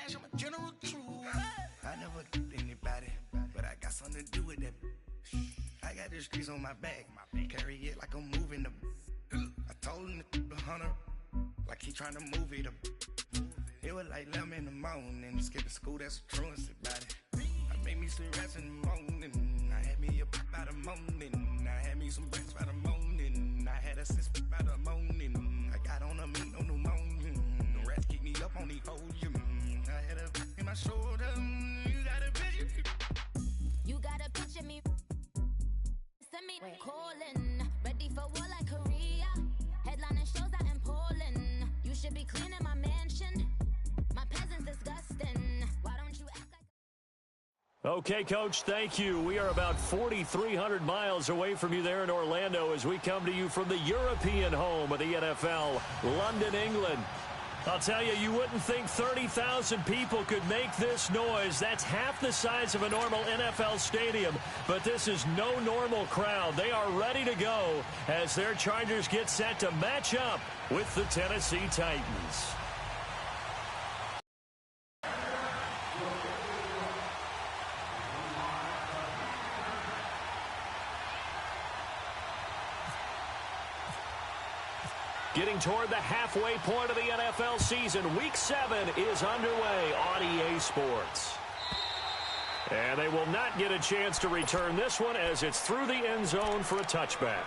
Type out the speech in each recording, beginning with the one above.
cash, I'm a general too. I never did anybody, but I got something to do with that. I got the streets on my back, carry it like I'm moving the. I told him to 100, like he trying to move it up. It was like 11 in the morning, skipping school, that's a truancy about it. I made me some rest in the morning, I had me a pop by the morning. I had me some breaks by the morning, I had a six by the morning. I got on a meat on the morning, the rats keep me up on the podium. I had a in my shoulder, you got a picture. You got a picture me, send me calling, ready for war like Korea. Headlining shows out in Poland, you should be cleaning my mansion. My peasants disgusting. Why don't you act like... Okay, Coach, thank you. We are about 4,300 miles away from you there in Orlando as we come to you from the European home of the NFL, London, England. I'll tell you, you wouldn't think 30,000 people could make this noise. That's half the size of a normal NFL stadium, but this is no normal crowd. They are ready to go as their Chargers get set to match up with the Tennessee Titans. Getting toward the halfway point of the NFL season, Week 7 is underway on EA Sports. And they will not get a chance to return this one as it's through the end zone for a touchback.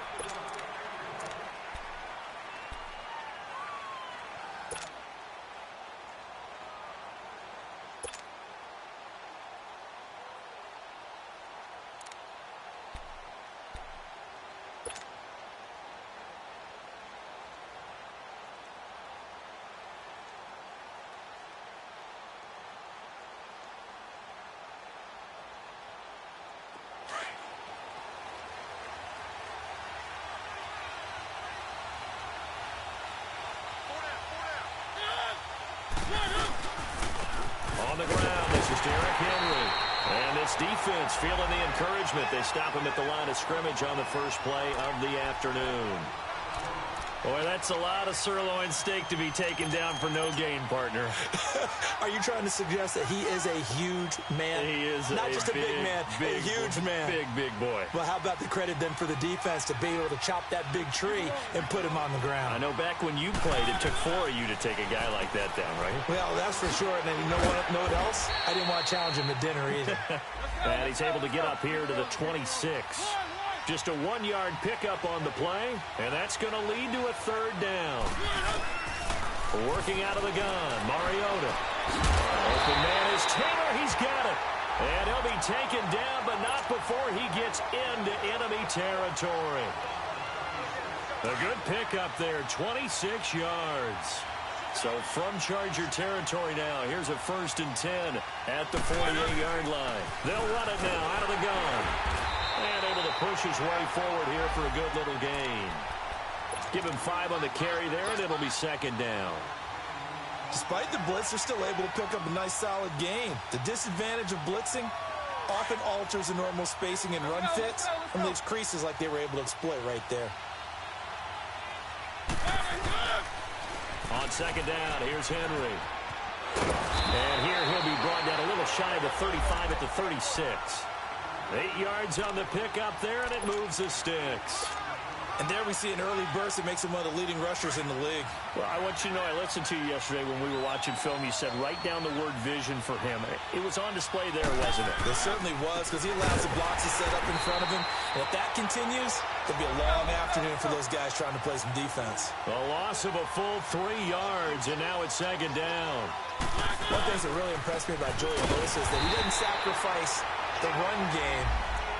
On the ground, this is Derrick Henry. And this defense feeling the encouragement. They stop him at the line of scrimmage on the first play of the afternoon. Boy, that's a lot of sirloin steak to be taken down for no gain, partner. Are you trying to suggest that he is a huge man? He is not just a big man, a huge man. Big boy. Well, how about the credit then for the defense to be able to chop that big tree and put him on the ground? I know back when you played, it took 4 of you to take a guy like that down, right? Well, that's for sure. And then you know what else? I didn't want to challenge him at dinner either. And he's able to get up here to the 26. Just a 1-yard pickup on the play, and that's going to lead to a third down. Working out of the gun, Mariota. Open man is Taylor. He's got it. And he'll be taken down, but not before he gets into enemy territory. A good pickup there, 26 yards. So from Charger territory now, here's a 1st and 10 at the 48-yard line. They'll run it now out of the gun. And able to push his way forward here for a good little gain. Give him 5 on the carry there, and it'll be 2nd down. Despite the blitz, they're still able to pick up a nice, solid gain. The disadvantage of blitzing often alters the normal spacing and run fits and leaves creases like they were able to exploit right there. On 2nd down, here's Henry. And here he'll be brought down a little shy of the 35 at the 36. 8 yards on the pickup there, and it moves the sticks. And there we see an early burst that makes him one of the leading rushers in the league. Well, I want you to know, I listened to you yesterday when we were watching film. You said write down the word vision for him. It was on display there, wasn't it? It certainly was, because he allows the blocks to set up in front of him. And if that continues, it'll be a long afternoon for those guys trying to play some defense. A loss of a full 3 yards, and now it's 2nd down. One thing that really impressed me about Julian Lewis is that he didn't sacrifice the run game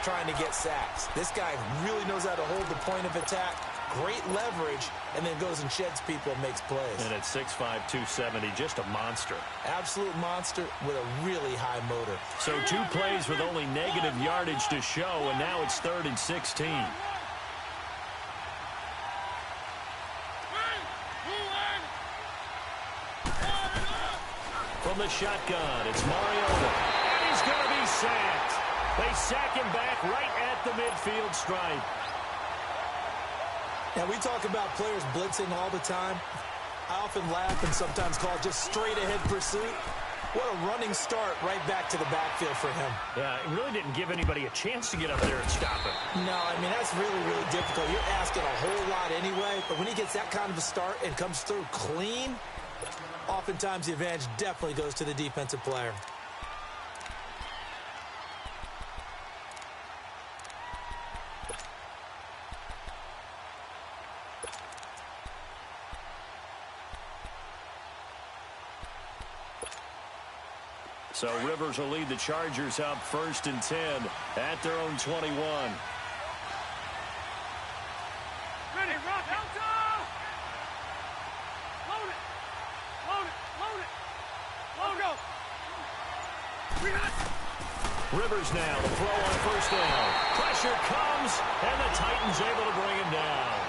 trying to get sacks. This guy really knows how to hold the point of attack, great leverage, and then goes and sheds people and makes plays. And at 6'5", 270, just a monster. Absolute monster with a really high motor. So 2 plays with only negative yardage to show, and now it's 3rd and 16. From the shotgun, it's Mariota. And he's going to be sacked. They sack him back right at the midfield stripe. And we talk about players blitzing all the time. I often laugh and sometimes call it just straight-ahead pursuit. What a running start right back to the backfield for him. Yeah, it really didn't give anybody a chance to get up there and stop him. No, I mean, that's really, really difficult. You're asking a whole lot anyway, but when he gets that kind of a start and comes through clean, oftentimes the advantage definitely goes to the defensive player. So Rivers will lead the Chargers up 1st and 10 at their own 21. Ready, rock it. Load it. Load it. Load it. Load it. Rivers now, the throw on 1st down. Pressure comes, and the Titans able to bring him down.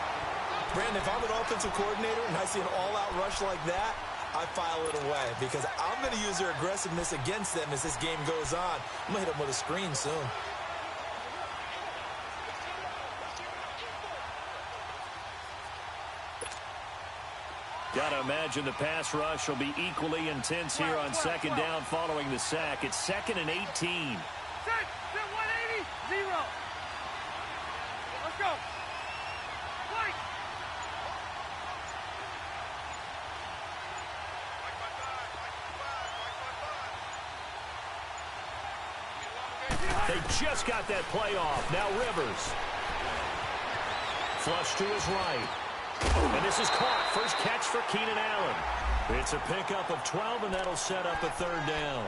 Brandon, if I'm an offensive coordinator and I see an all-out rush like that, I file it away because I'm going to use their aggressiveness against them as this game goes on. I'm going to hit them with a screen soon. Got to imagine the pass rush will be equally intense here on 2nd down following the sack. It's 2nd and 18. Set 180, 0. Let's go. Fight. They just got that play off. Now Rivers. Flush to his right. And this is caught. First catch for Keenan Allen. It's a pickup of 12, and that'll set up a 3rd down.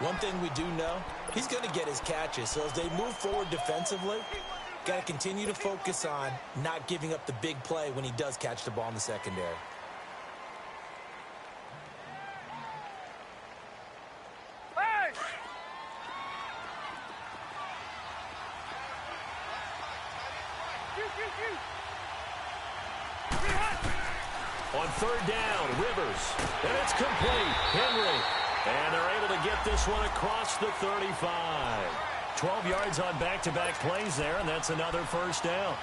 One thing we do know, he's going to get his catches. So as they move forward defensively, got to continue to focus on not giving up the big play when he does catch the ball in the secondary. On 3rd down, Rivers. And it's complete. Henry. And they're able to get this one across the 35. 12 yards on back-to-back plays there, and that's another 1st down.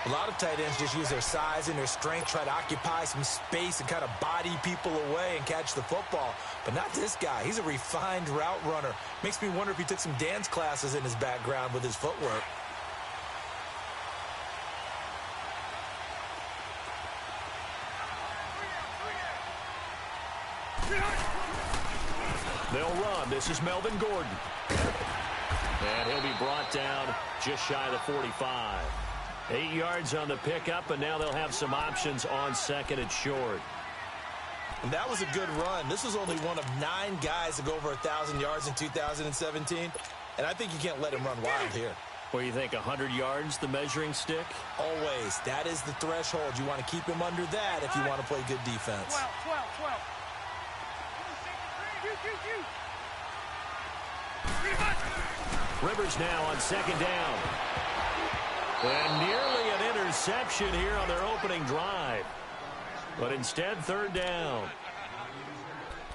A lot of tight ends just use their size and their strength, try to occupy some space and kind of body people away and catch the football. But not this guy. He's a refined route runner. Makes me wonder if he took some dance classes in his background with his footwork. They'll run. This is Melvin Gordon. And he'll be brought down just shy of the 45. 8 yards on the pickup, and now they'll have some options on 2nd and short. And that was a good run. This was only one of 9 guys to go over 1,000 yards in 2017. And I think you can't let him run wild here. What do you think, 100 yards, the measuring stick? Always. That is the threshold. You want to keep him under that if you want to play good defense. 12. Rivers now on 2nd down. And nearly an interception here on their opening drive. But instead, 3rd down.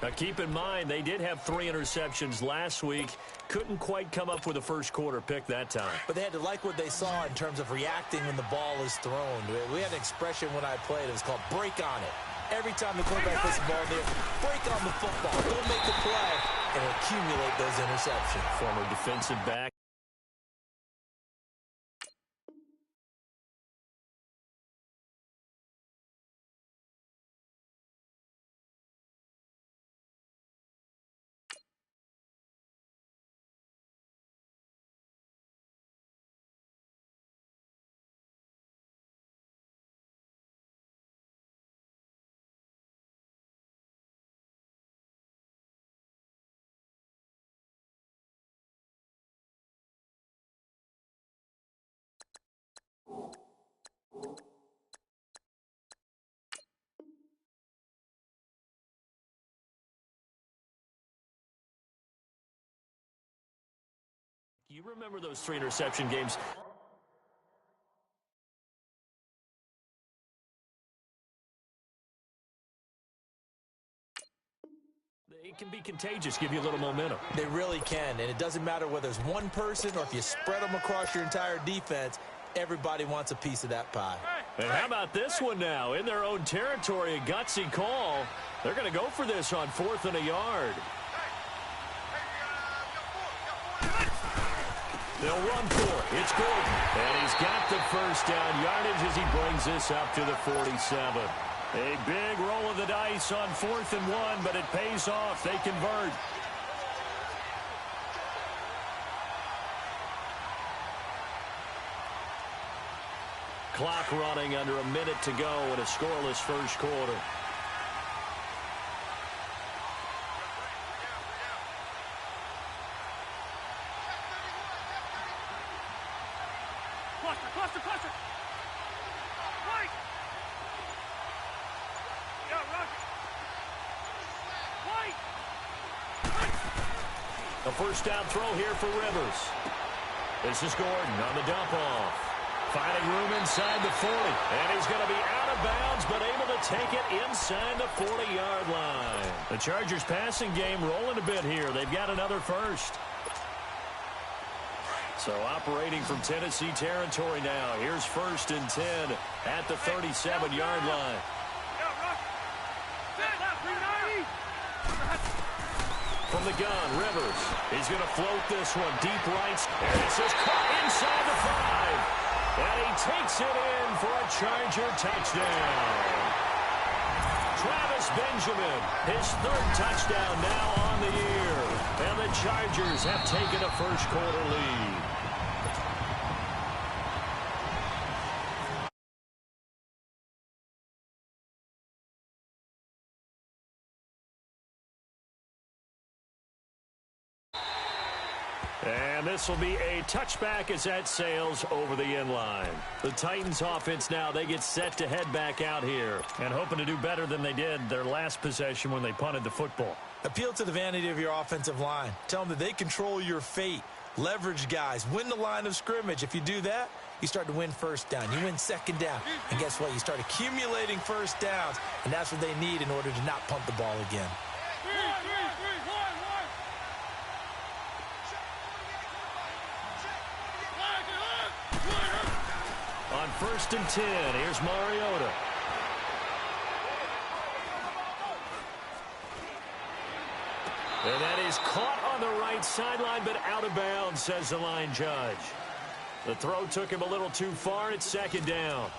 Now, keep in mind, they did have 3 interceptions last week. Couldn't quite come up with a first-quarter pick that time. But they had to like what they saw in terms of reacting when the ball is thrown. We had an expression when I played. It was called break on it. Every time the quarterback puts the ball there, break on the football. Don't make the play and accumulate those interceptions. Former defensive back. You remember those 3 interception games? They can be contagious, give you a little momentum. They really can, and it doesn't matter whether it's one person or if you spread them across your entire defense. Everybody wants a piece of that pie. And how about this one now? In their own territory, a gutsy call. They're going to go for this on 4th and a yard. They'll run for it. It's Gordon. And he's got the first down yardage as he brings this up to the 47. A big roll of the dice on 4th and 1, but it pays off. They convert. Clock running under a minute to go in a scoreless first quarter. Cluster. Right. Yeah, Rocket. Right. A first down throw here for Rivers. This is Gordon on the dump off. Finding room inside the 40. And he's going to be out of bounds, but able to take it inside the 40-yard line. The Chargers passing game rolling a bit here. They've got another first. So operating from Tennessee territory now. Here's 1st and 10 at the 37-yard line. From the gun, Rivers. He's going to float this one deep right. And it's just caught inside the 5. And he takes it in for a Charger touchdown. Travis Benjamin, his 3rd touchdown now on the year. And the Chargers have taken a first quarter lead. And this will be a touchback as that sails over the end line. The Titans offense now, they get set to head back out here and hoping to do better than they did their last possession when they punted the football. Appeal to the vanity of your offensive line. Tell them that they control your fate. Leverage guys. Win the line of scrimmage. If you do that, you start to win first down. You win second down. And guess what? You start accumulating first downs. And that's what they need in order to not punt the ball again. On 1st and 10, here's Mariota. And that is caught on the right sideline, but out of bounds, says the line judge. The throw took him a little too far. It's 2nd down.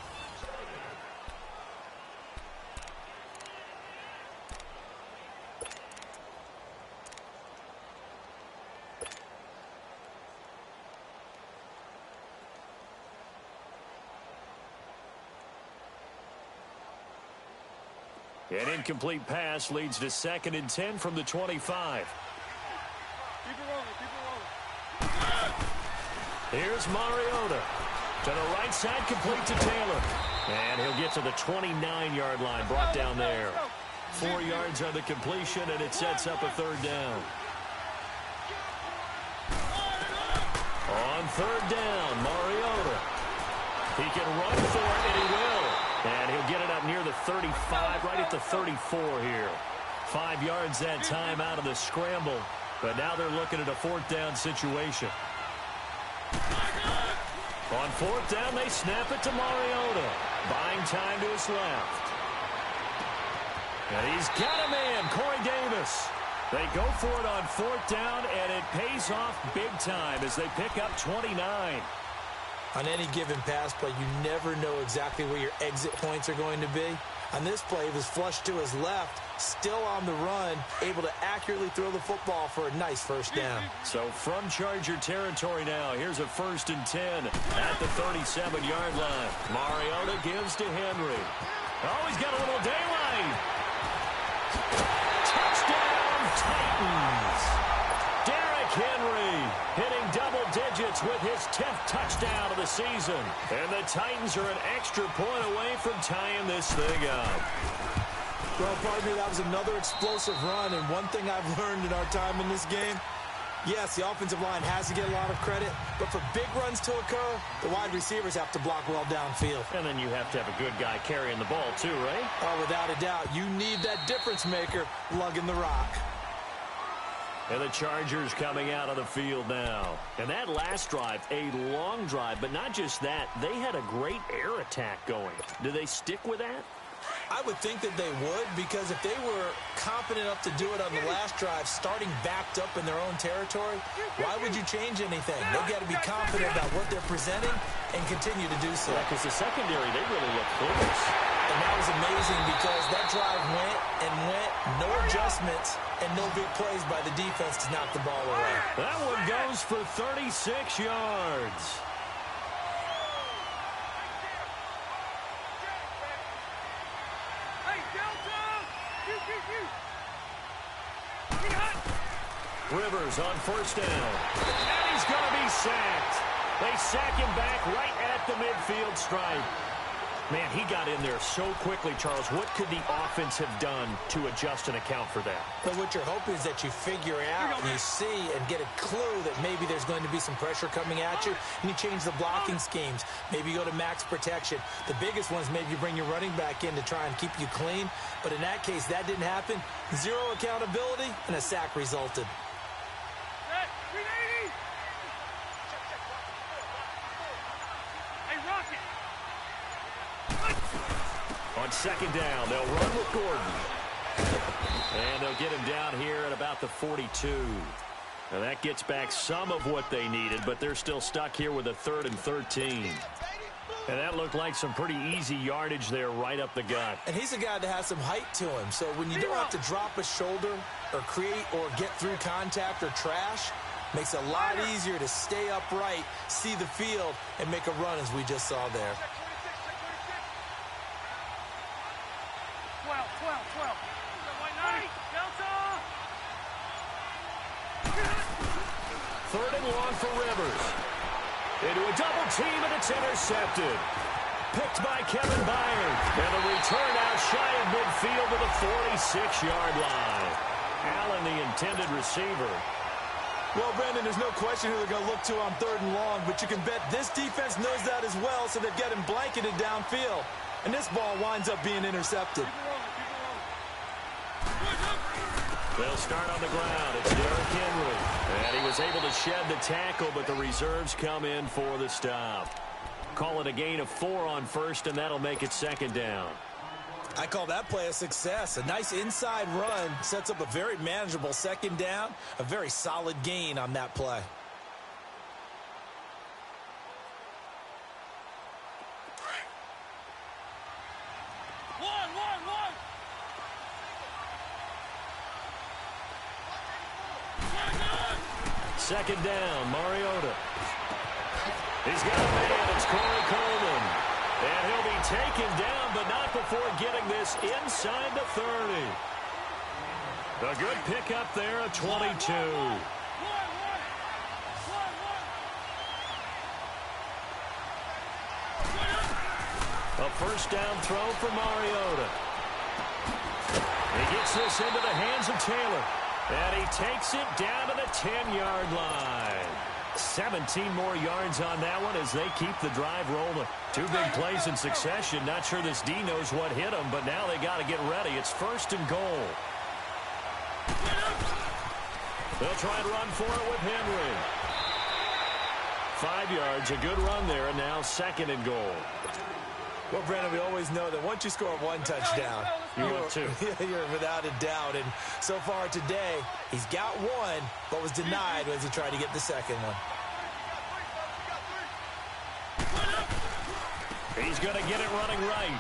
An incomplete pass leads to 2nd and 10 from the 25. Keep it rolling. Here's Mariota. To the right side, complete to Taylor. And he'll get to the 29-yard line, brought down there. 4 yards on the completion, and it sets up a 3rd down. On 3rd down, Mariota. He can run for it, and he will. And he'll get it up near the 35, right at the 34 here. 5 yards that time out of the scramble. But now they're looking at a 4th down situation. On 4th down, they snap it to Mariota. Buying time to his left. And he's got a man, Corey Davis. They go for it on 4th down, and it pays off big time as they pick up 29. On any given pass play, you never know exactly where your exit points are going to be. On this play, he was flushed to his left, still on the run, able to accurately throw the football for a nice first down. So from Charger territory now, here's a 1st and 10 at the 37-yard line. Mariota gives to Henry. Oh, he's got a little daylight. Touchdown, Titans. Derrick Henry hitting double digits with his 10th touchdown of the season. And the Titans are an extra point away from tying this thing up. Well, partner, that was another explosive run, and one thing I've learned in our time in this game, yes, the offensive line has to get a lot of credit, but for big runs to occur, the wide receivers have to block well downfield. And then you have to have a good guy carrying the ball too, right? Oh, without a doubt. You need that difference maker lugging the rock. And the Chargers coming out of the field now. And that last drive, a long drive, but not just that. They had a great air attack going. Do they stick with that? I would think that they would, because if they were confident enough to do it on the last drive, starting backed up in their own territory, why would you change anything? They've got to be confident about what they're presenting and continue to do so. Yeah, because the secondary, they really look close. And that was amazing because that drive went and went, no adjustments, and no big plays by the defense to knock the ball away. That one goes for 36 yards. Rivers on first down. And he's going to be sacked. They sack him back right at the midfield stripe. Man, he got in there so quickly, Charles. What could the offense have done to adjust and account for that? But what you're hoping is that you figure out and you see and get a clue that maybe there's going to be some pressure coming at you, and you change the blocking schemes. Maybe you go to max protection. The biggest one is maybe you bring your running back in to try and keep you clean. But in that case, that didn't happen. Zero accountability, and a sack resulted. On second down, they'll run with Gordon. And they'll get him down here at about the 42. Now that gets back some of what they needed, but they're still stuck here with a 3rd and 13. And that looked like some pretty easy yardage there right up the gut. And he's a guy that has some height to him, so when you don't have to drop a shoulder or create or get through contact or trash, makes it a lot easier to stay upright, see the field, and make a run as we just saw there. 3rd and long for Rivers. Into a double team, and it's intercepted. Picked by Kevin Byard. And the return out shy of midfield to the 46-yard line. Allen, the intended receiver. Well, Brandon, there's no question who they're going to look to on 3rd and long, but you can bet this defense knows that as well, so they've got him blanketed downfield. And this ball winds up being intercepted. They'll start on the ground. It's Derrick Henry. And he was able to shed the tackle, but the reserves come in for the stop. Call it a gain of 4 on first, and that'll make it 2nd down. I call that play a success. A nice inside run sets up a very manageable 2nd down. A very solid gain on that play. Second down, Mariota. He's got a man. It's Corey Coleman. And he'll be taken down, but not before getting this inside the 30. A good pickup there, a 22. A first down throw for Mariota. He gets this into the hands of Taylor. And he takes it down to the 10-yard line. 17 more yards on that one as they keep the drive rolling. 2 big plays in succession. Not sure this D knows what hit them, but now they got to get ready. It's 1st and goal. They'll try and run for it with Henry. 5 yards, a good run there, and now 2nd and goal. Well, Brandon, we always know that once you score 1 touchdown, you're without a doubt. And so far today, he's got 1, but was denied as he tried to get the 2nd one. He's going to get it running right.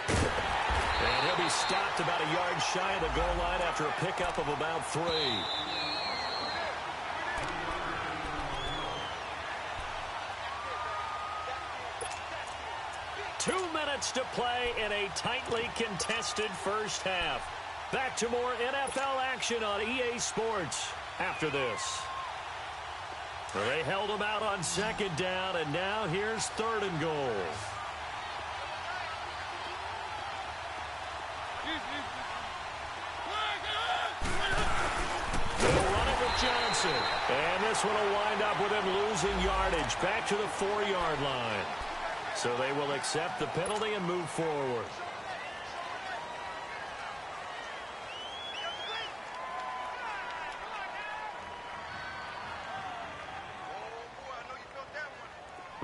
And he'll be stopped about a yard shy of the goal line after a pickup of about 3. 2 minutes to play in a tightly contested first half. Back to more NFL action on EA Sports after this. They held him out on 2nd down, and now here's 3rd and goal. They'll run it with Johnson. And this one will wind up with him losing yardage back to the 4-yard line. So they will accept the penalty and move forward.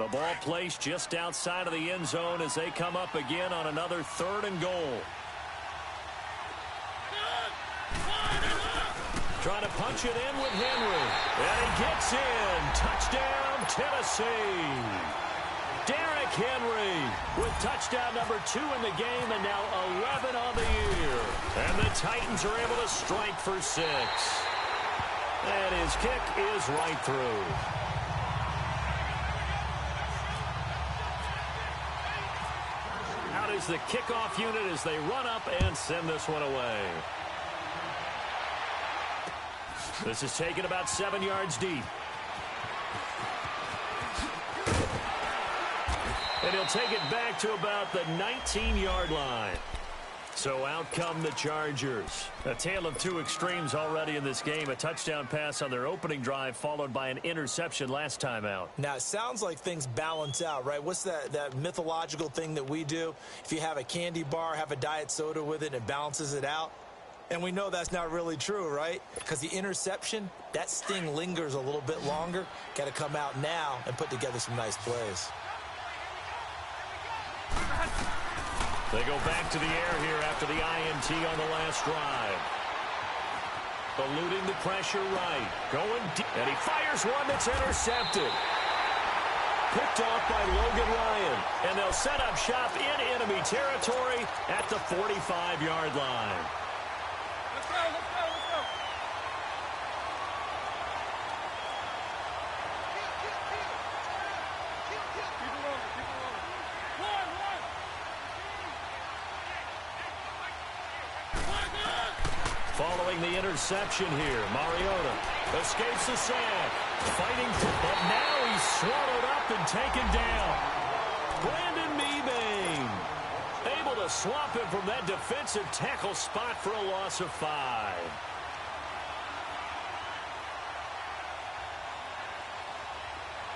The ball placed just outside of the end zone as they come up again on another 3rd and goal. Trying to punch it in with Henry. And he gets in. Touchdown, Tennessee. Derrick Henry with touchdown number 2 in the game and now 11 on the year. And the Titans are able to strike for 6. And his kick is right through. Out is the kickoff unit as they run up and send this one away. This is taken about 7 yards deep. And he'll take it back to about the 19-yard line. So out come the Chargers. A tale of two extremes already in this game. A touchdown pass on their opening drive followed by an interception last time out. Now, it sounds like things balance out, right? What's that mythological thing that we do? If you have a candy bar, have a diet soda with it, it balances it out. And we know that's not really true, right? Because the interception, that sting lingers a little bit longer. Got to come out now and put together some nice plays. They go back to the air here after the INT on the last drive. Eluding the pressure right. Going deep. And he fires one that's intercepted. Picked off by Logan Ryan. And they'll set up shop in enemy territory at the 45-yard line. Let's go, let's go, let's go. Keep it rolling, keep it rolling. Following the interception here, Mariota escapes the sack. Fighting for, but now he's swallowed up and taken down. Brandon Mebane able to swap him from that defensive tackle spot for a loss of 5.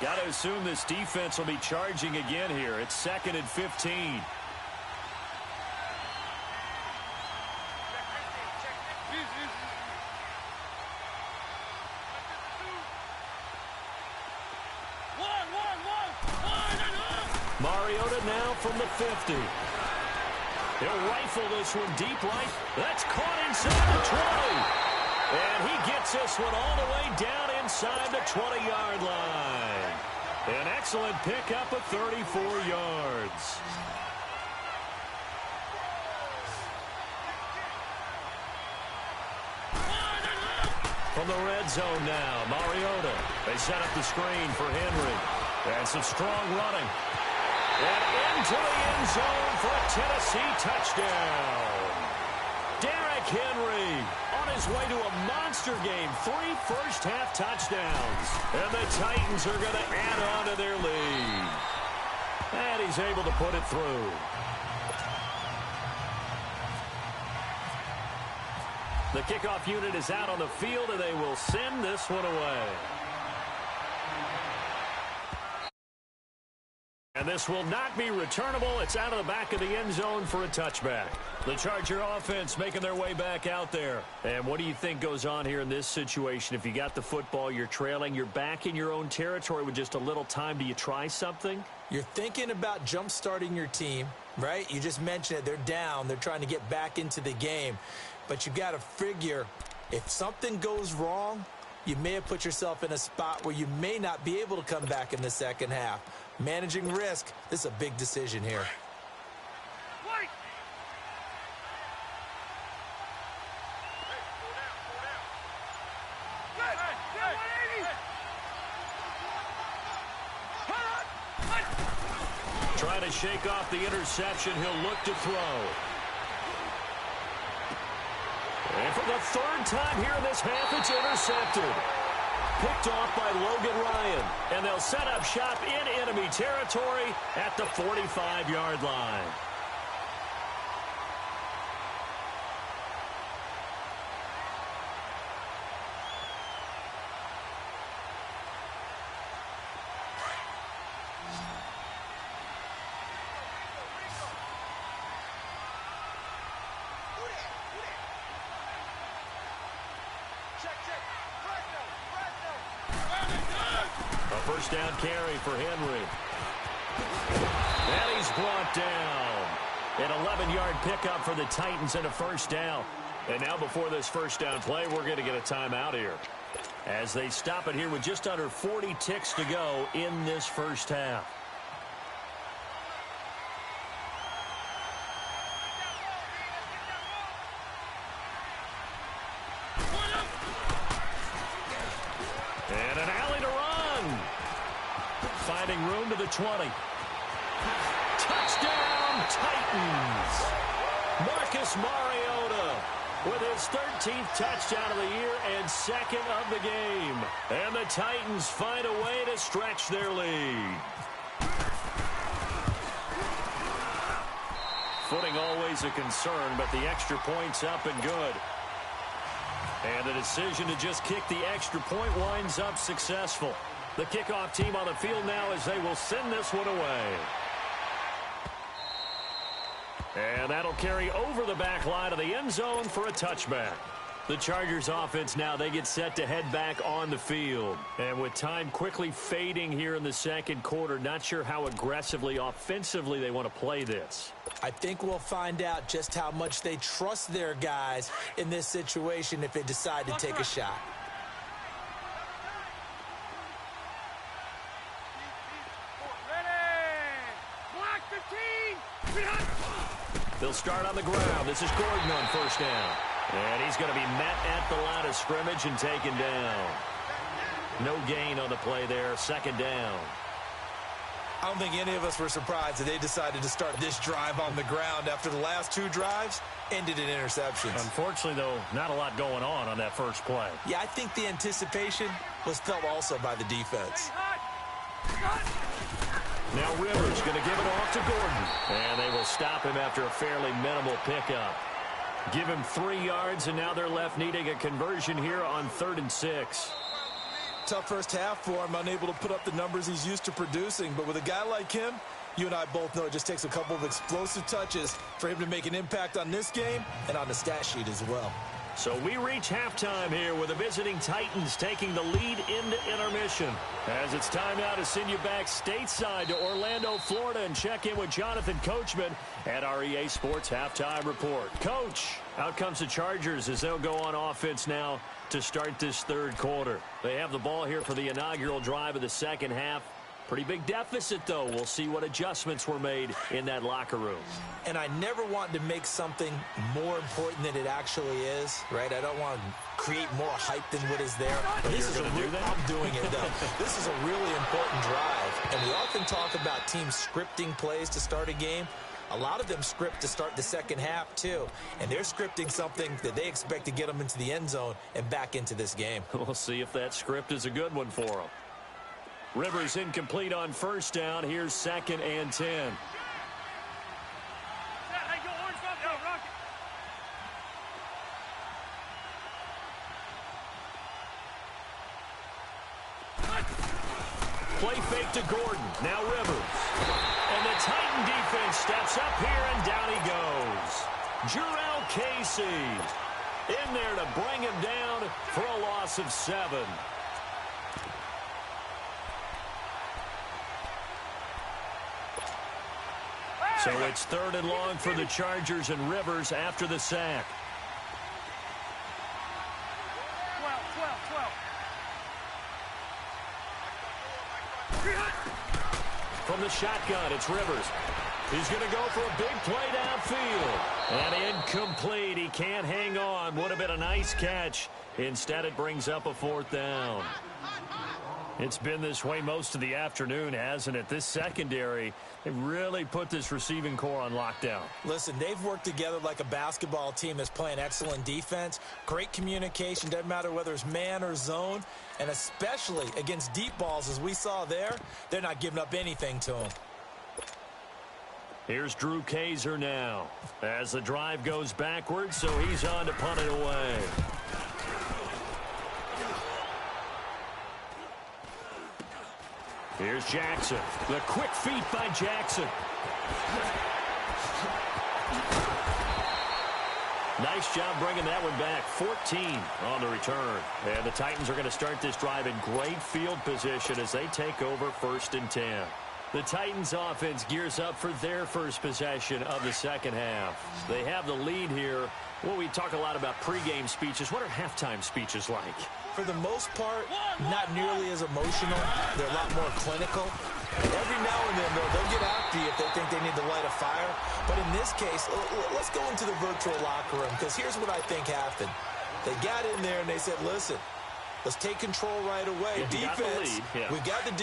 Got to assume this defense will be charging again here. It's 2nd and 15. Mariota now from the 50. He'll rifle this one deep right. That's caught inside the 20. And he gets this one all the way down inside the 20-yard line. An excellent pickup of 34 yards. From the red zone now, Mariota. They set up the screen for Henry. And some strong running. And into the end zone for a Tennessee touchdown. Derrick Henry on his way to a monster game. 3 first-half touchdowns. And the Titans are going to add on to their lead. And he's able to put it through. The kickoff unit is out on the field, and they will send this one away. And this will not be returnable. It's out of the back of the end zone for a touchback. The Charger offense making their way back out there. And what do you think goes on here in this situation? If you got the football, you're trailing, you're back in your own territory with just a little time. Do you try something? You're thinking about jump-starting your team, right? You just mentioned it. They're down. They're trying to get back into the game. But you got to figure if something goes wrong, you may have put yourself in a spot where you may not be able to come back in the second half. Managing risk, this is a big decision here. Wait. Trying to shake off the interception. He'll look to throw. And for the 3rd time here in this half, it's intercepted. Picked off by Logan Ryan. And they'll set up shop in enemy territory at the 45-yard line. A first down carry for Henry. And he's brought down. An 11-yard pickup for the Titans and a first down. And now before this first down play, we're going to get a timeout here, as they stop it here with just under 40 ticks to go in this first half. And an alley to run. Finding room to the 20. Touchdown, Titans. Marcus Mariota with his 13th touchdown of the year and second of the game. And the Titans find a way to stretch their lead. Footing always a concern, but the extra point's up and good. And the decision to just kick the extra point winds up successful. The kickoff team on the field now as they will send this one away. And that'll carry over the back line of the end zone for a touchback. The Chargers offense now, they get set to head back on the field. And with time quickly fading here in the second quarter, not sure how aggressively, offensively they want to play this. I think we'll find out just how much they trust their guys in this situation if they decide to take a shot. They'll start on the ground. This is Gordon on first down. And he's going to be met at the line of scrimmage and taken down. No gain on the play there. Second down. I don't think any of us were surprised that they decided to start this drive on the ground after the last two drives ended in interceptions. Unfortunately, though, not a lot going on that first play. Yeah, I think the anticipation was felt also by the defense. Now Rivers going to give it off to Gordon. And they will stop him after a fairly minimal pickup. Give him 3 yards, and now they're left needing a conversion here on 3rd and 6. Tough first half for him, unable to put up the numbers he's used to producing. But with a guy like him, you and I both know it just takes a couple of explosive touches for him to make an impact on this game and on the stat sheet as well. So we reach halftime here with the visiting Titans taking the lead into intermission. As it's time now to send you back stateside to Orlando, Florida, and check in with Jonathan Coachman at our EA Sports Halftime Report. Coach, out comes the Chargers as they'll go on offense now to start this third quarter. They have the ball here for the inaugural drive of the second half. Pretty big deficit, though. We'll see what adjustments were made in that locker room. And I never want to make something more important than it actually is, right? I don't want to create more hype than what is there. But this is I'm doing it, though. This is a really important drive. And we often talk about teams scripting plays to start a game. A lot of them script to start the second half, too. And they're scripting something that they expect to get them into the end zone and back into this game. We'll see if that script is a good one for them. Rivers incomplete on first down. Here's 2nd and 10. Play fake to Gordon. Now Rivers. And the Titan defense steps up here, and down he goes. Jurrell Casey in there to bring him down for a loss of 7. So it's 3rd and long for the Chargers, and Rivers after the sack. 12. From the shotgun, it's Rivers. He's going to go for a big play downfield. And incomplete. He can't hang on. Would have been a nice catch. Instead, it brings up a 4th down. It's been this way most of the afternoon, hasn't it? This secondary, they really put this receiving core on lockdown. Listen, they've worked together like a basketball team that's playing excellent defense. Great communication, doesn't matter whether it's man or zone. And especially against deep balls, as we saw there, they're not giving up anything to them. Here's Drew Kaiser now as the drive goes backwards, so he's on to punt it away. Here's Jackson. The quick feet by Jackson. Nice job bringing that one back. 14 on the return. And the Titans are going to start this drive in great field position as they take over 1st and 10. The Titans offense gears up for their first possession of the second half. They have the lead here. Well, we talk a lot about pregame speeches. What are halftime speeches like? For the most part, not nearly as emotional. They're a lot more clinical. Every now and then, they'll get after you if they think they need to light a fire. But in this case, let's go into the virtual locker room, because here's what I think happened. They got in there and they said, listen, let's take control right away. Defense, we got the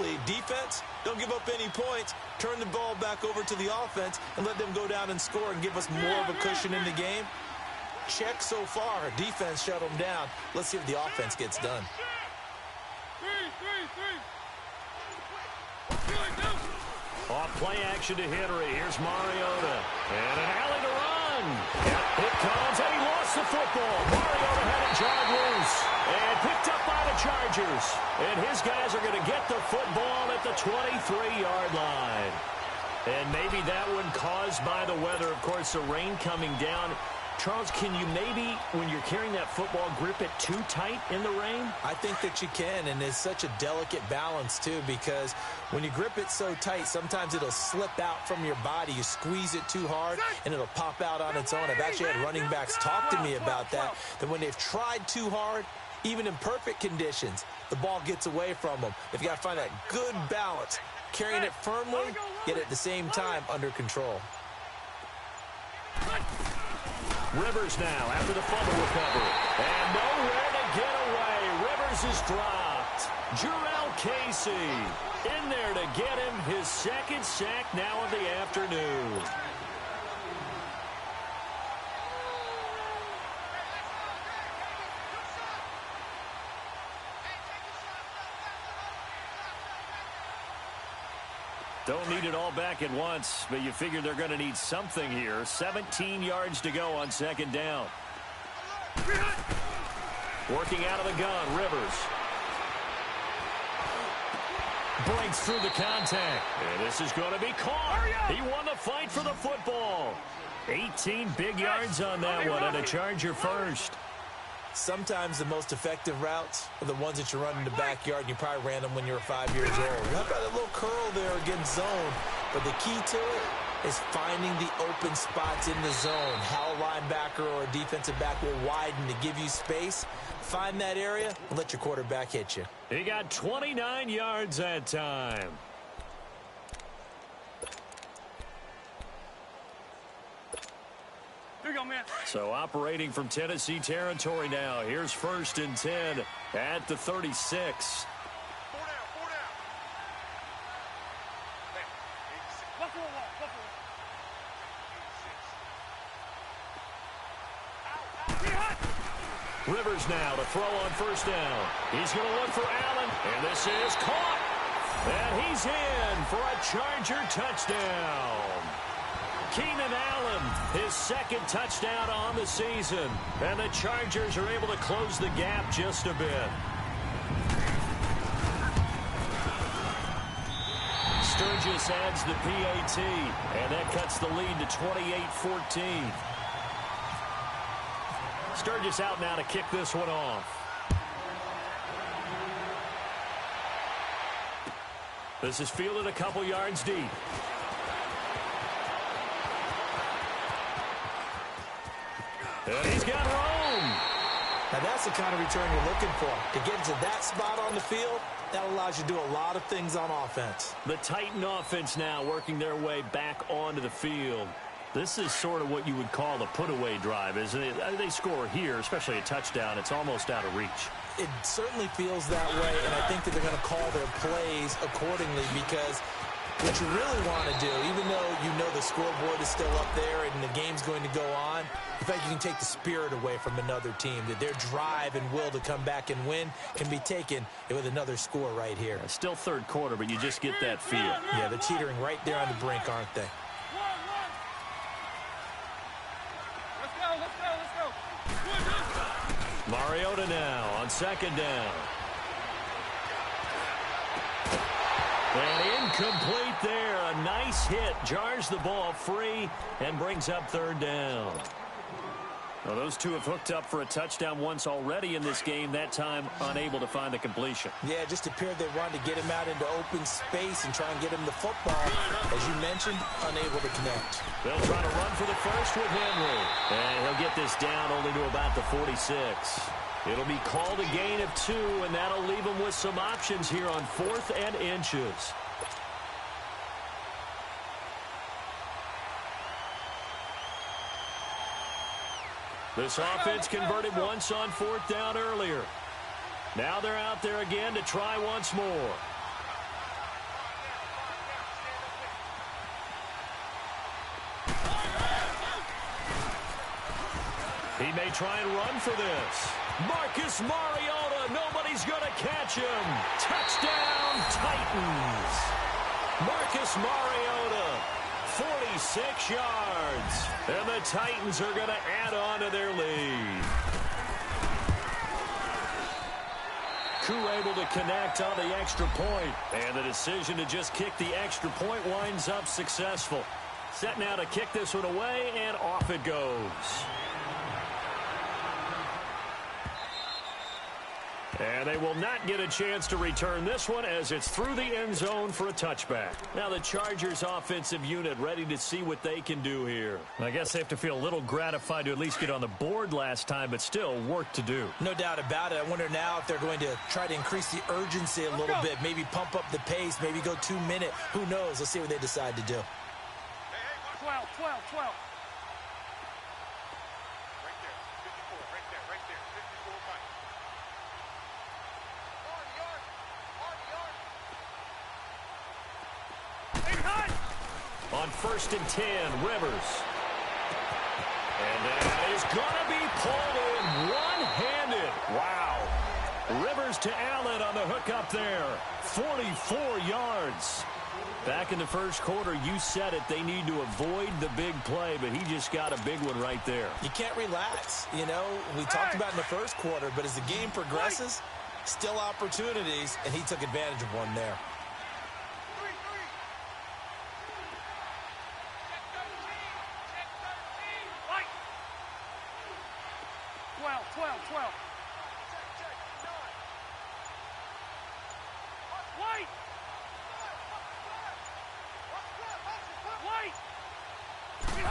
lead. Defense, don't give up any points. Turn the ball back over to the offense and let them go down and score and give us more of a cushion in the game. Check so far. Defense shut them down. Let's see if the offense gets done. Off play action to Henry. Here's Mariota. And an alley to run. Yep, it comes, and he lost the football. Mariota had it jarred loose and picked up by the Chargers. And his guys are going to get the football at the 23-yard line. And maybe that one caused by the weather. Of course, the rain coming down. Charles, can you maybe, when you're carrying that football, grip it too tight in the rain? I think that you can, and it's such a delicate balance, too, because when you grip it so tight, sometimes it'll slip out from your body. You squeeze it too hard, and it'll pop out on its own. I've actually had running backs talk to me about that when they've tried too hard, even in perfect conditions, the ball gets away from them. They've got to find that good balance, carrying it firmly, yet at the same time under control. Rivers now after the fumble recovery. And nowhere to get away. Rivers is dropped. Jurrell Casey in there to get him his second sack now of the afternoon. Don't need it all back at once, but you figure they're going to need something here. 17 yards to go on second down. Working out of the gun, Rivers. Breaks through the contact. And this is going to be caught. He won the fight for the football. 18 big yards on that one, and a Charger first. Sometimes the most effective routes are the ones that you run in the backyard, and you probably ran them when you were 5 years old. How about a little curl there against zone? But the key to it is finding the open spots in the zone. How a linebacker or a defensive back will widen to give you space. Find that area and let your quarterback hit you. He got 29 yards that time. Here you go, man. So operating from Tennessee territory now. Here's 1st and 10 at the 36. 4 down, 4 down. Buffalo wall, Buffalo. Rivers now to throw on 1st down. He's going to look for Allen, and this is caught. And he's in for a Charger touchdown. Keenan Allen, his second touchdown on the season. And the Chargers are able to close the gap just a bit. Sturgis adds the PAT, and that cuts the lead to 28-14. Sturgis out now to kick this one off. This is fielded a couple yards deep. And he's got room. Now that's the kind of return you're looking for. To get to that spot on the field, that allows you to do a lot of things on offense. The Titan offense now working their way back onto the field. This is sort of what you would call the put-away drive, isn't it? They score here, especially a touchdown. It's almost out of reach. It certainly feels that way, and I think that they're going to call their plays accordingly, because what you really want to do, even though you know the scoreboard is still up there and the game's going to go on, in fact, you can take the spirit away from another team, that their drive and will to come back and win can be taken with another score right here. It's still third quarter, but you just get that feel. Yeah, they're teetering right there on the brink, aren't they? Mariota now on 2nd down. And incomplete there. A nice hit. Jars the ball free and brings up 3rd down. Well, those two have hooked up for a touchdown once already in this game, that time unable to find the completion. Yeah, it just appeared they wanted to get him out into open space and try and get him the football. As you mentioned, unable to connect. They'll try to run for the first with Henry. And he'll get this down only to about the 46. It'll be called a gain of 2, and that'll leave them with some options here on 4th and inches. This offense converted once on 4th down earlier. Now they're out there again to try once more. He may try and run for this. Marcus Mariota, nobody's going to catch him. Touchdown, Titans. Marcus Mariota, 46 yards. And the Titans are going to add on to their lead. Koo able to connect on the extra point. And the decision to just kick the extra point winds up successful. Set now to kick this one away, and off it goes. And they will not get a chance to return this one as it's through the end zone for a touchback. Now the Chargers offensive unit ready to see what they can do here. I guess they have to feel a little gratified to at least get on the board last time, but still work to do. No doubt about it. I wonder now if they're going to try to increase the urgency a little bit, maybe pump up the pace, maybe go 2-minute. Who knows? Let's see what they decide to do. 12, 12, 12. On 1st and 10, Rivers. And that is going to be pulled in one-handed. Wow. Rivers to Allen on the hook up there. 44 yards. Back in the first quarter, you said it. They need to avoid the big play, but he just got a big one right there. You can't relax. You know, we talked about in the first quarter, but as the game progresses, still opportunities, and he took advantage of one there. 12. Wait!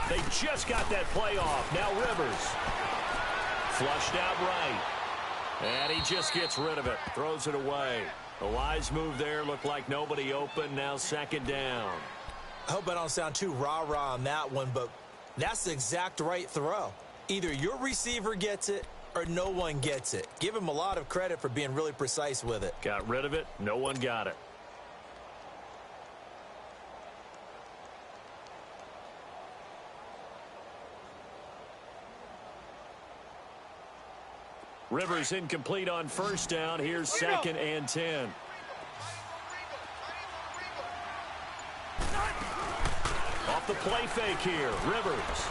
They just got that play off. Now Rivers. Flushed out right. And he just gets rid of it. Throws it away. A wise move there. Looked like nobody open. Now 2nd down. I hope I don't sound too rah-rah on that one, but that's the exact right throw. Either your receiver gets it or no one gets it. Give him a lot of credit for being really precise with it. Got rid of it. No one got it. Rivers incomplete on 1st down. Here's 2nd and 10. Off the play fake here. Rivers.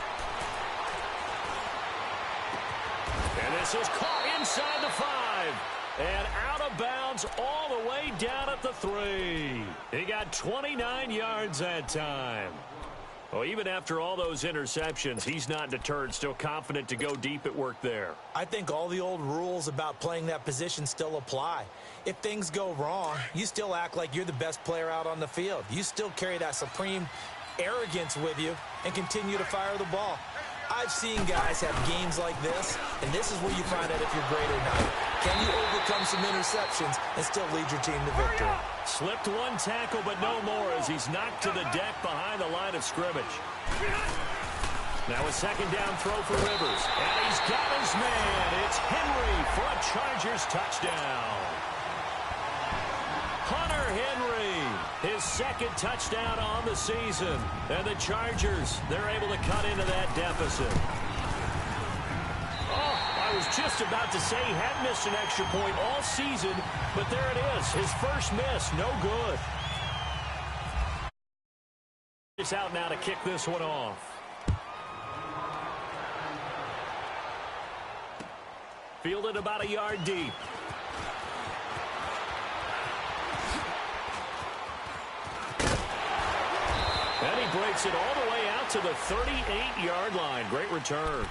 And this is caught inside the 5. And out of bounds all the way down at the 3. He got 29 yards that time. Well, even after all those interceptions, he's not deterred, still confident to go deep at work there. I think all the old rules about playing that position still apply. If things go wrong, you still act like you're the best player out on the field. You still carry that supreme arrogance with you and continue to fire the ball. I've seen guys have games like this, and this is where you find out if you're great or not. Can you overcome some interceptions and still lead your team to victory? Slipped one tackle, but no more as he's knocked to the deck behind the line of scrimmage. Now a 2nd down throw for Rivers. And he's got his man. It's Henry for a Chargers touchdown. Hunter Henry, his 2nd touchdown on the season. And the Chargers, they're able to cut into that deficit. Oh, I was just about to say he hadn't missed an extra point all season, but there it is, his first miss, no good. It's out now to kick this one off. Fielded about a yard deep. And he breaks it all the way out to the 38-yard line. Great return.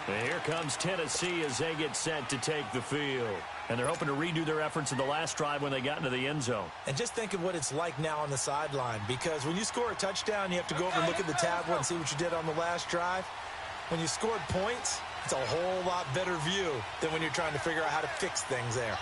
And here comes Tennessee as they get set to take the field. And they're hoping to redo their efforts in the last drive when they got into the end zone. And just think of what it's like now on the sideline, because when you score a touchdown, you have to go over and look at the tablet and see what you did on the last drive. When you scored points, it's a whole lot better view than when you're trying to figure out how to fix things there.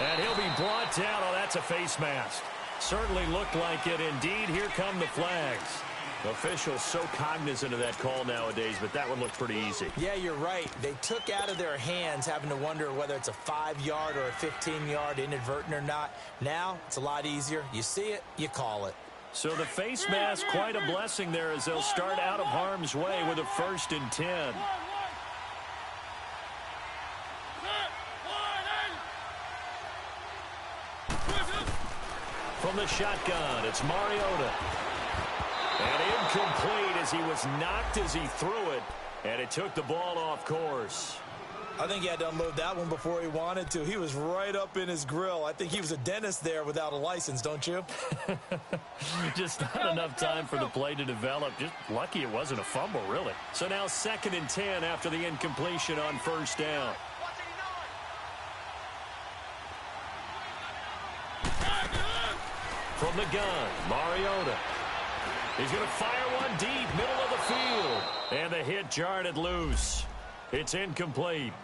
And he'll be brought down. Oh, that's a face mask. Certainly looked like it. Indeed, here come the flags. Officials so cognizant of that call nowadays, but that one looked pretty easy. Yeah, you're right. They took out of their hands having to wonder whether it's a 5-yard or a 15-yard inadvertent or not. Now, it's a lot easier. You see it, you call it. So the face mask, quite a blessing there as they'll start out of harm's way with a 1st and 10. From the shotgun, it's Mariota. And incomplete as he was knocked as he threw it. And it took the ball off course. I think he had to unload that one before he wanted to. He was right up in his grill. I think he was a dentist there without a license, don't you? Just not enough time for the play to develop. Just lucky it wasn't a fumble, really. So now 2nd and 10 after the incompletion on 1st down. From the gun, Mariota. He's going to fire one deep, middle of the field. And the hit jarred it loose. It's incomplete.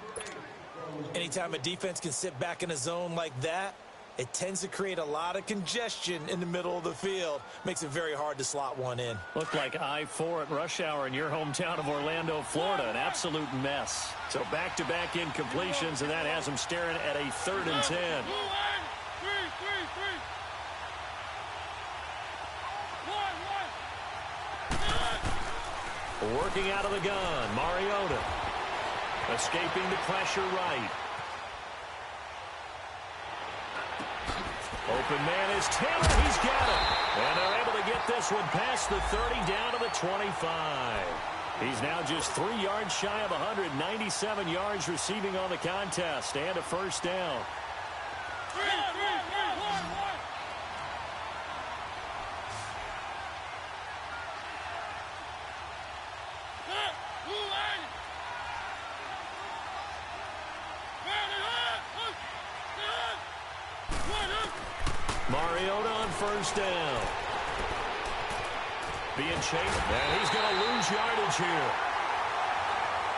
Anytime a defense can sit back in a zone like that, it tends to create a lot of congestion in the middle of the field. Makes it very hard to slot one in. Looked like I-4 at rush hour in your hometown of Orlando, Florida. An absolute mess. So back-to-back incompletions, and that has him staring at a 3rd and 10. Working out of the gun, Mariota. Escaping the pressure right. Open man is Taylor. He's got it. And they're able to get this one past the 30 down to the 25. He's now just 3 yards shy of 197 yards receiving on the contest and a 1st down. Mariota on 1st down. Being chased, and he's going to lose yardage here.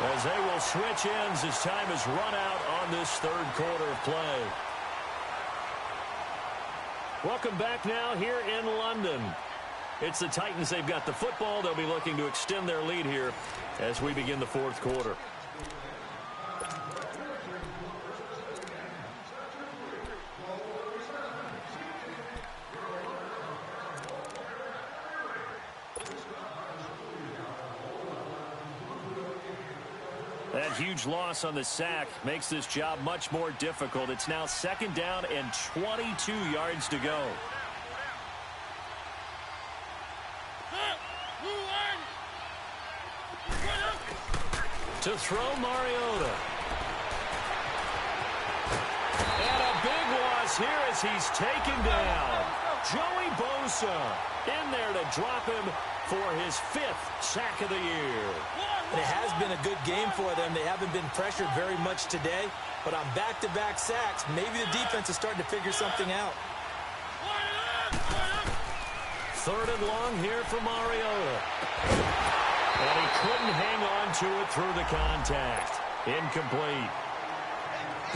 As they will switch ends as time is run out on this 3rd quarter of play. Welcome back now here in London. It's the Titans. They've got the football. They'll be looking to extend their lead here as we begin the 4th quarter. That huge loss on the sack makes this job much more difficult. It's now 2nd down and 22 yards to go. To throw, Mariota. And a big loss here as he's taken down. Joey Bosa in there to drop him for his 5th sack of the year. And it has been a good game for them. They haven't been pressured very much today, but on back-to-back sacks, maybe the defense is starting to figure something out. 3rd and long here for Mariota. And he couldn't hang on to it through the contact. Incomplete.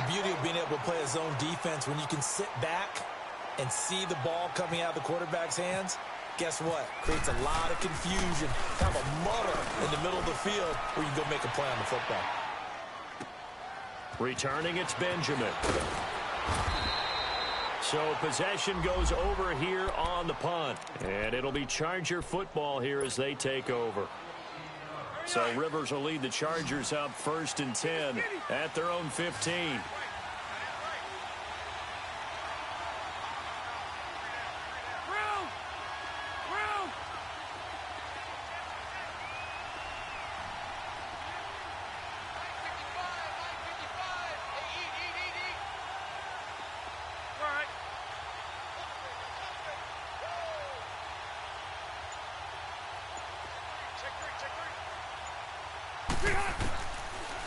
The beauty of being able to play a zone defense when you can sit back and see the ball coming out of the quarterback's hands, guess what? Creates a lot of confusion, kind of a muddle in the middle of the field where you can go make a play on the football. Returning, it's Benjamin. So possession goes over here on the punt. And it'll be Charger football here as they take over. So Rivers will lead the Chargers up 1st and 10 at their own 15.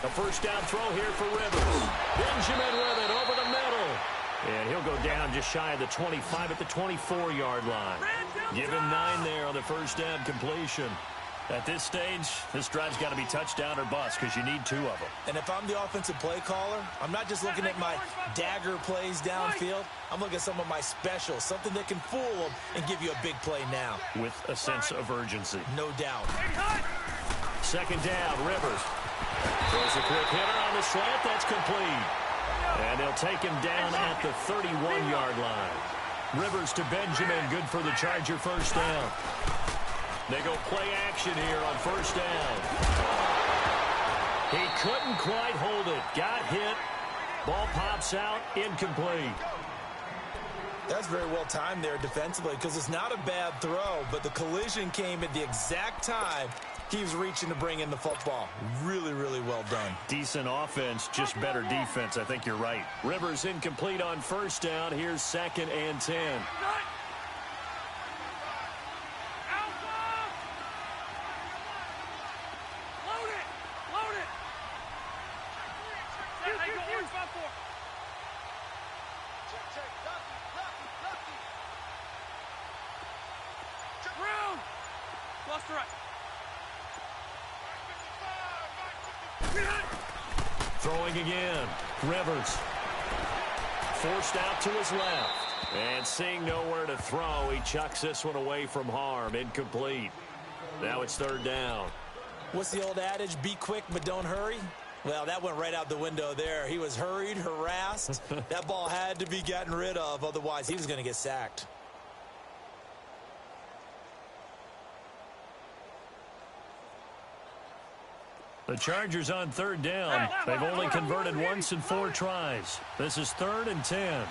A first down throw here for Rivers. Benjamin with it over the middle. And he'll go down just shy of the 25 at the 24-yard line. Give him 9 there on the first down completion. At this stage, this drive's got to be touchdown or bust because you need 2 of them. And if I'm the offensive play caller, I'm not just looking at my dagger plays downfield. I'm looking at some of my specials, something that can fool them and give you a big play now. With a sense of urgency. No doubt. Second down, Rivers. Throws a quick hitter on the slant. That's complete. And they'll take him down at the 31-yard line. Rivers to Benjamin. Good for the Charger first down. They go play action here on first down. He couldn't quite hold it. Got hit. Ball pops out. Incomplete. That's very well timed there defensively because it's not a bad throw, but the collision came at the exact time he was reaching to bring in the football. Really, really well done. Decent offense, just better defense. I think you're right. Rivers incomplete on first down. Here's 2nd and 10. Throwing again. Rivers. Forced out to his left. And seeing nowhere to throw, he chucks this one away from harm. Incomplete. Now it's 3rd down. What's the old adage? Be quick, but don't hurry? Well, that went right out the window there. He was hurried, harassed. That ball had to be gotten rid of. Otherwise, he was going to get sacked. The Chargers on 3rd down. They've only converted once in 4 tries. This is 3rd and 10.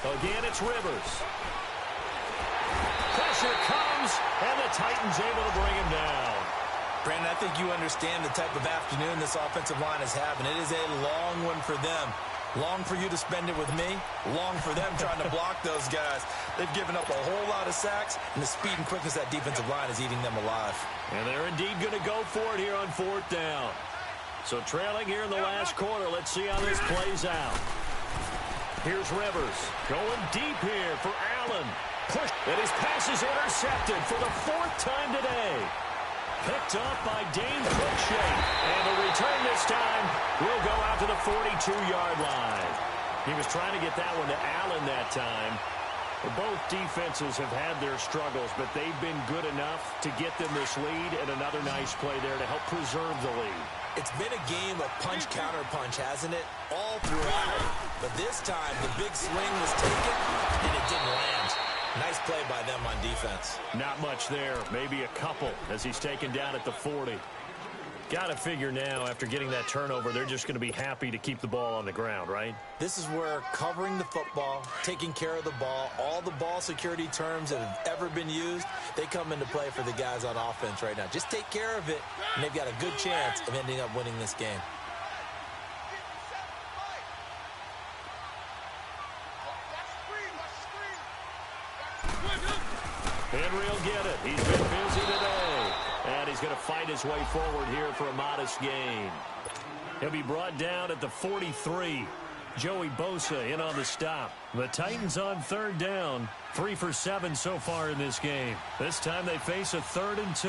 Again, it's Rivers. Pressure comes, and the Titans able to bring him down. Brandon, I think you understand the type of afternoon this offensive line is having. It is a long one for them. Long for you to spend it with me. Long for them trying to block those guys. They've given up a whole lot of sacks, and the speed and quickness of that defensive line is eating them alive. And they're indeed going to go for it here on 4th down. So trailing here in the last quarter. Let's see how this plays out. Here's Rivers going deep here for Allen. Push, and his pass is intercepted for the 4th time today. Picked up by Dane Cruikshank. And the return this time will go out to the 42-yard line. He was trying to get that one to Allen that time. Both defenses have had their struggles, but they've been good enough to get them this lead, and another nice play there to help preserve the lead. It's been a game of punch-counter-punch, hasn't it? All throughout. But this time, the big swing was taken, and it didn't land. Nice play by them on defense. Not much there. Maybe a couple as he's taken down at the 40. Got to figure now, after getting that turnover, they're just going to be happy to keep the ball on the ground, right? This is where covering the football, taking care of the ball, all the ball security terms that have ever been used, they come into play for the guys on offense right now. Just take care of it, and they've got a good chance of ending up winning this game. Henry will get it. He's been busy today. And he's going to fight his way forward here for a modest gain. He'll be brought down at the 43. Joey Bosa in on the stop. The Titans on 3rd down. 3 for 7 so far in this game. This time they face a 3rd and 2.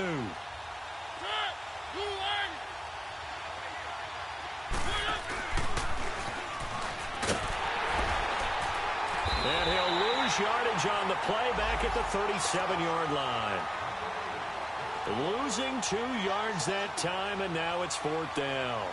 And he'll lose yardage on the play back at the 37-yard line. Losing 2 yards that time, and now it's 4th down.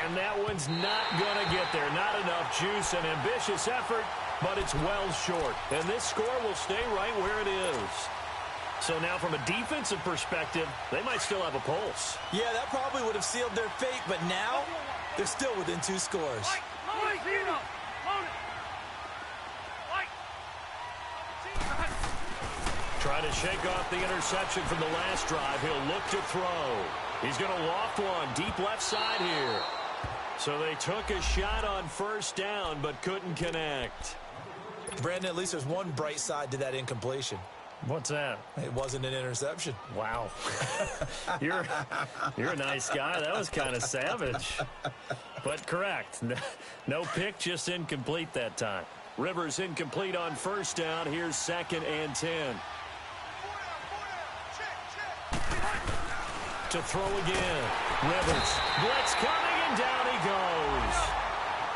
And that one's not going to get there. Not enough juice, an ambitious effort, but it's well short. And this score will stay right where it is. So now from a defensive perspective, they might still have a pulse. Yeah, that probably would have sealed their fate, but now they're still within 2 scores. Trying to shake off the interception from the last drive. He'll look to throw. He's going to loft one deep left side here. So they took a shot on first down but couldn't connect. Brandon, at least there's one bright side to that incompletion. What's that? It wasn't an interception. Wow. You're a nice guy. That was kind of savage. But correct. No pick, just incomplete that time. Rivers incomplete on first down. Here's 2nd and 10. To throw again. Rivers. Blitz coming, and down he goes.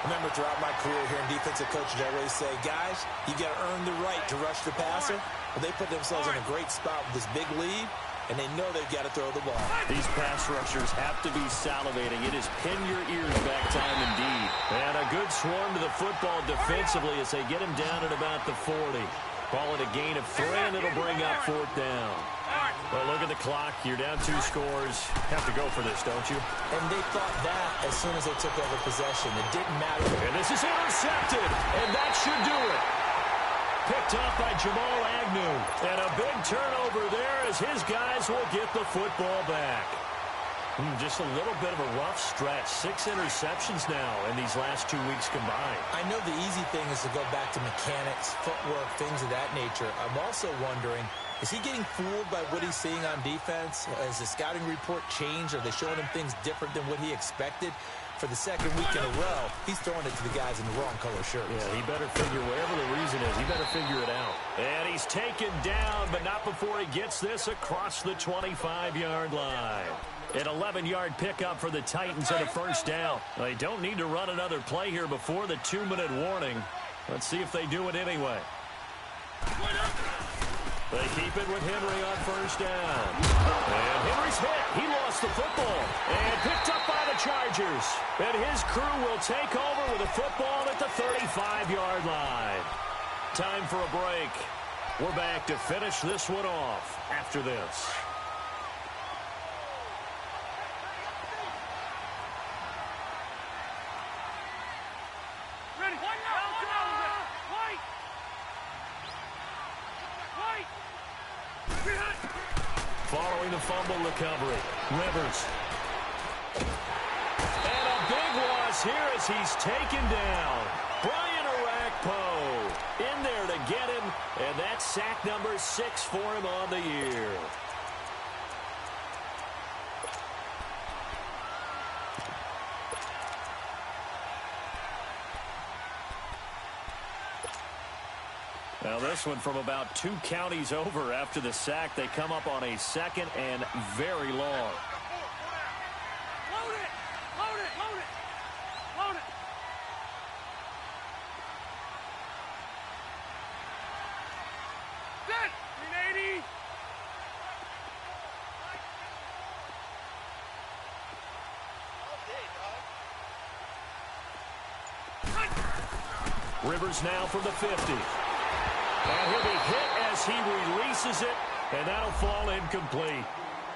Remember, throughout my career here in defensive coaching, I always say, guys, you got to earn the right to rush the passer. Well, they put themselves in a great spot with this big lead, and they know they've got to throw the ball. These pass rushers have to be salivating. It is pin your ears back time indeed. And a good swarm to the football defensively as they get him down at about the 40. Call it a gain of 3, and it'll bring up 4th down. Well, look at the clock. You're down 2 scores. Have to go for this, don't you? And they thought that as soon as they took over possession. It didn't matter. And this is intercepted, and that should do it. Picked up by Jamal Agnew. And a big turnover there as his guys will get the football back. Just a little bit of a rough stretch. 6 interceptions now in these last 2 weeks combined. I know the easy thing is to go back to mechanics, footwork, things of that nature. I'm also wondering, is he getting fooled by what he's seeing on defense? Has the scouting report changed? Are they showing him things different than what he expected? For the 2nd week in a row, he's throwing it to the guys in the wrong color shirts. Yeah, he better figure, whatever the reason is, he better figure it out. And he's taken down, but not before he gets this across the 25-yard line. An 11-yard pickup for the Titans and a first down. They don't need to run another play here before the 2-minute warning. Let's see if they do it anyway. They keep it with Henry on first down. And Henry's hit. He lost the football. And picked up by the Chargers. And his crew will take over with a football at the 35-yard line. Time for a break. We're back to finish this one off after this. Following the fumble recovery, Rivers. And a big loss here as he's taken down. Brian Orakpo in there to get him, and that's sack number 6 for him on the year. Now this one from about 2 counties over after the sack. They come up on a 2nd and very long. Load it! Load it! Load it! Load it! Set! 380! Rivers now from the 50. And he'll be hit as he releases it, and that'll fall incomplete.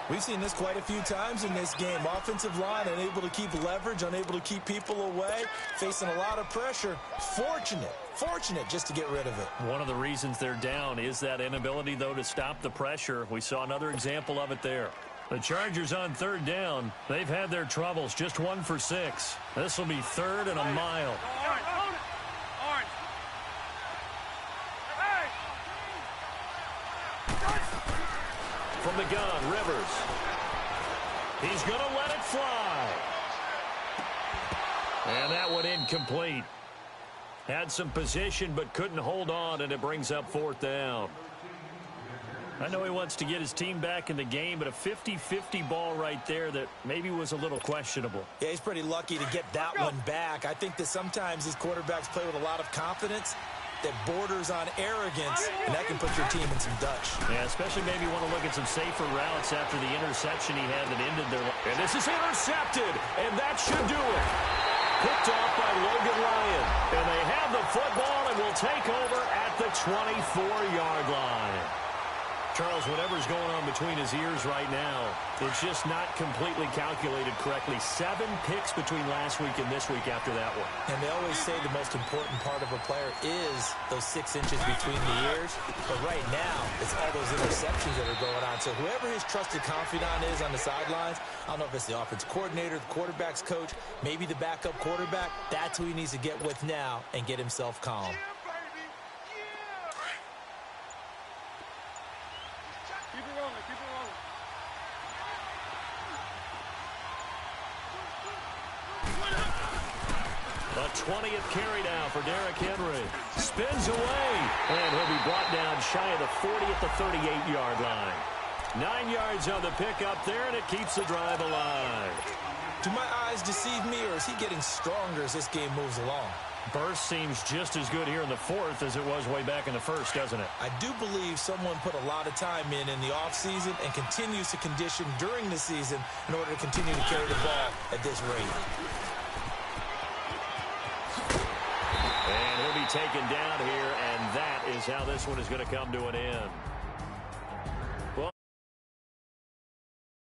We've seen this quite a few times in this game. Offensive line unable to keep leverage, unable to keep people away, facing a lot of pressure. Fortunate just to get rid of it. One of the reasons they're down is that inability, though, to stop the pressure. We saw another example of it there. The Chargers on 3rd down. They've had their troubles, just 1 for 6. This will be 3rd and a mile. From the gun, Rivers. He's going to let it fly. And that one incomplete. Had some position but couldn't hold on, and it brings up 4th down. I know he wants to get his team back in the game, but a 50-50 ball right there that maybe was a little questionable. Yeah, he's pretty lucky to get that one back. I think that sometimes these quarterbacks play with a lot of confidence that borders on arrogance, and that can put your team in some Dutch. Yeah, especially maybe want to look at some safer routes after the interception he had that ended their life. And this is intercepted, and that should do it. Picked off by Logan Ryan. And they have the football and will take over at the 24-yard line. Charles, whatever's going on between his ears right now, it's just not completely calculated correctly. 7 picks between last week and this week after that one. And they always say the most important part of a player is those 6 inches between the ears. But right now, it's all those interceptions that are going on. So whoever his trusted confidant is on the sidelines, I don't know if it's the offensive coordinator, the quarterback's coach, maybe the backup quarterback, that's who he needs to get with now and get himself calm. The 20th carry now for Derrick Henry. Spins away, and he'll be brought down shy of the 40 at the 38-yard line. 9 yards on the pickup there, and it keeps the drive alive. Do my eyes deceive me, or is he getting stronger as this game moves along? Burst seems just as good here in the 4th as it was way back in the 1st, doesn't it? I do believe someone put a lot of time in the offseason and continues to condition during the season in order to continue to carry the ball at this rate. And he'll be taken down here, and that is how this one is going to come to an end.